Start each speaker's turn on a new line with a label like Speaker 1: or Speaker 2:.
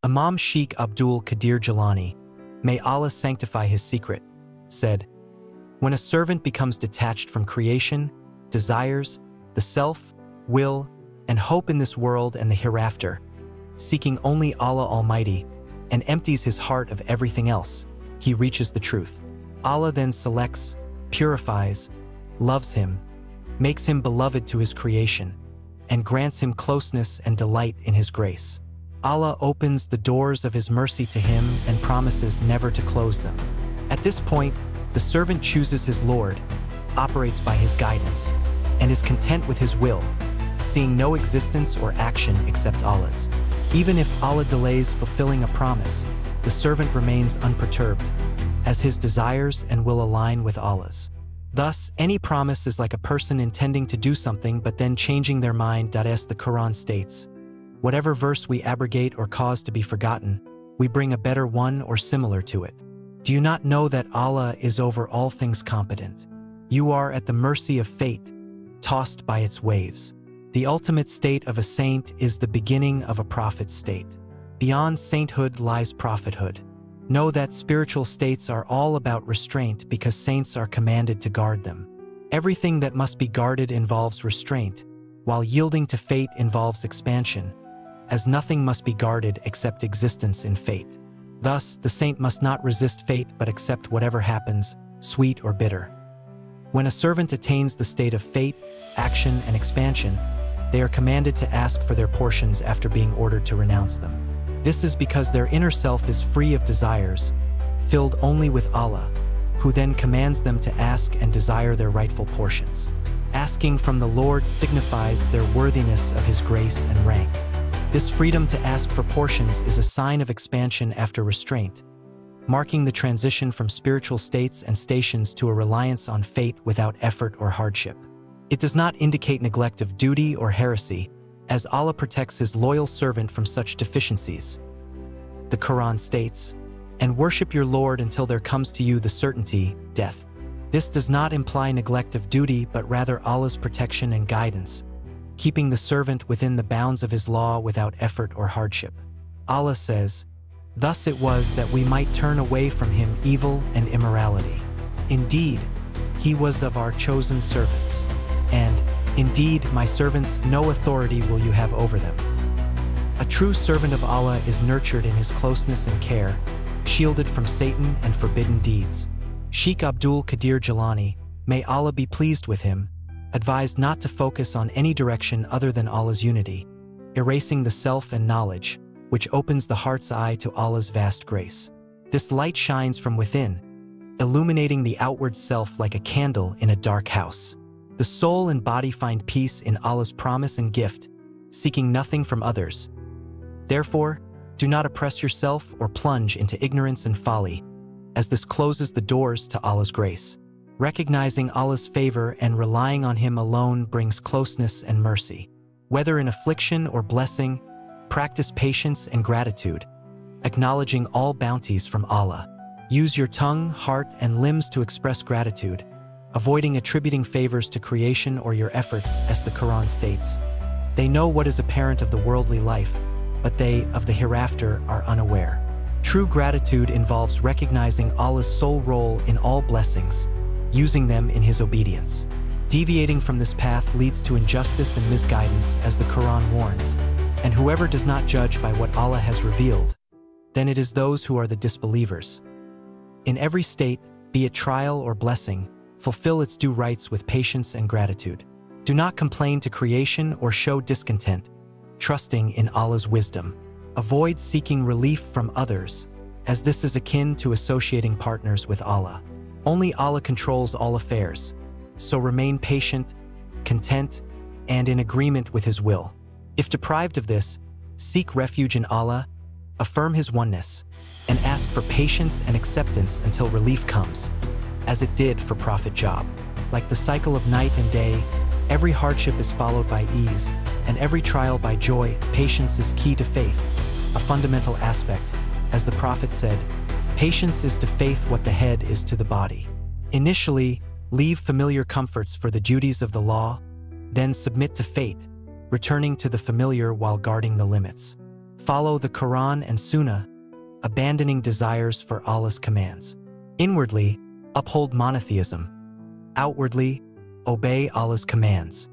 Speaker 1: Imam Sheikh Abdul Qadir Gilani, may Allah sanctify his secret, said, "When a servant becomes detached from creation, desires, the self, will, and hope in this world and the hereafter, seeking only Allah Almighty, and empties his heart of everything else, he reaches the truth. Allah then selects, purifies, loves him, makes him beloved to his creation, and grants him closeness and delight in his grace. Allah opens the doors of his mercy to him and promises never to close them. At this point, the servant chooses his Lord, operates by his guidance, and is content with his will, seeing no existence or action except Allah's. Even if Allah delays fulfilling a promise, the servant remains unperturbed, as his desires and will align with Allah's. Thus, any promise is like a person intending to do something but then changing their mind. As the Quran states, whatever verse we abrogate or cause to be forgotten, we bring a better one or similar to it. Do you not know that Allah is over all things competent? You are at the mercy of fate, tossed by its waves. The ultimate state of a saint is the beginning of a prophet's state. Beyond sainthood lies prophethood. Know that spiritual states are all about restraint because saints are commanded to guard them. Everything that must be guarded involves restraint, while yielding to fate involves expansion, as nothing must be guarded except existence in fate. Thus, the saint must not resist fate but accept whatever happens, sweet or bitter. When a servant attains the state of fate, action, and expansion, they are commanded to ask for their portions after being ordered to renounce them. This is because their inner self is free of desires, filled only with Allah, who then commands them to ask and desire their rightful portions. Asking from the Lord signifies their worthiness of his grace and rank. This freedom to ask for portions is a sign of expansion after restraint, marking the transition from spiritual states and stations to a reliance on fate without effort or hardship. It does not indicate neglect of duty or heresy, as Allah protects his loyal servant from such deficiencies. The Quran states, "And worship your Lord until there comes to you the certainty, death." This does not imply neglect of duty but rather Allah's protection and guidance, keeping the servant within the bounds of his law without effort or hardship. Allah says, "Thus it was that we might turn away from him evil and immorality. Indeed, he was of our chosen servants. And, indeed, my servants, no authority will you have over them." A true servant of Allah is nurtured in his closeness and care, shielded from Satan and forbidden deeds. Sheikh Abdul Qadir Gilani, may Allah be pleased with him, advised not to focus on any direction other than Allah's unity, erasing the self and knowledge, which opens the heart's eye to Allah's vast grace. This light shines from within, illuminating the outward self like a candle in a dark house. The soul and body find peace in Allah's promise and gift, seeking nothing from others. Therefore, do not oppress yourself or plunge into ignorance and folly, as this closes the doors to Allah's grace. Recognizing Allah's favor and relying on him alone brings closeness and mercy. Whether in affliction or blessing, practice patience and gratitude, acknowledging all bounties from Allah. Use your tongue, heart, and limbs to express gratitude, avoiding attributing favors to creation or your efforts, as the Quran states. They know what is apparent of the worldly life, but they, of the hereafter, are unaware. True gratitude involves recognizing Allah's sole role in all blessings, using them in his obedience. Deviating from this path leads to injustice and misguidance, as the Quran warns, and whoever does not judge by what Allah has revealed, then it is those who are the disbelievers. In every state, be it trial or blessing, fulfill its due rights with patience and gratitude. Do not complain to creation or show discontent, trusting in Allah's wisdom. Avoid seeking relief from others, as this is akin to associating partners with Allah. Only Allah controls all affairs, so remain patient, content, and in agreement with his will. If deprived of this, seek refuge in Allah, affirm his oneness, and ask for patience and acceptance until relief comes, as it did for Prophet Job. Like the cycle of night and day, every hardship is followed by ease, and every trial by joy. Patience is key to faith, a fundamental aspect. As the Prophet said, "Patience is to faith what the head is to the body." Initially, leave familiar comforts for the duties of the law, then submit to fate, returning to the familiar while guarding the limits. Follow the Quran and Sunnah, abandoning desires for Allah's commands. Inwardly, uphold monotheism. Outwardly, obey Allah's commands.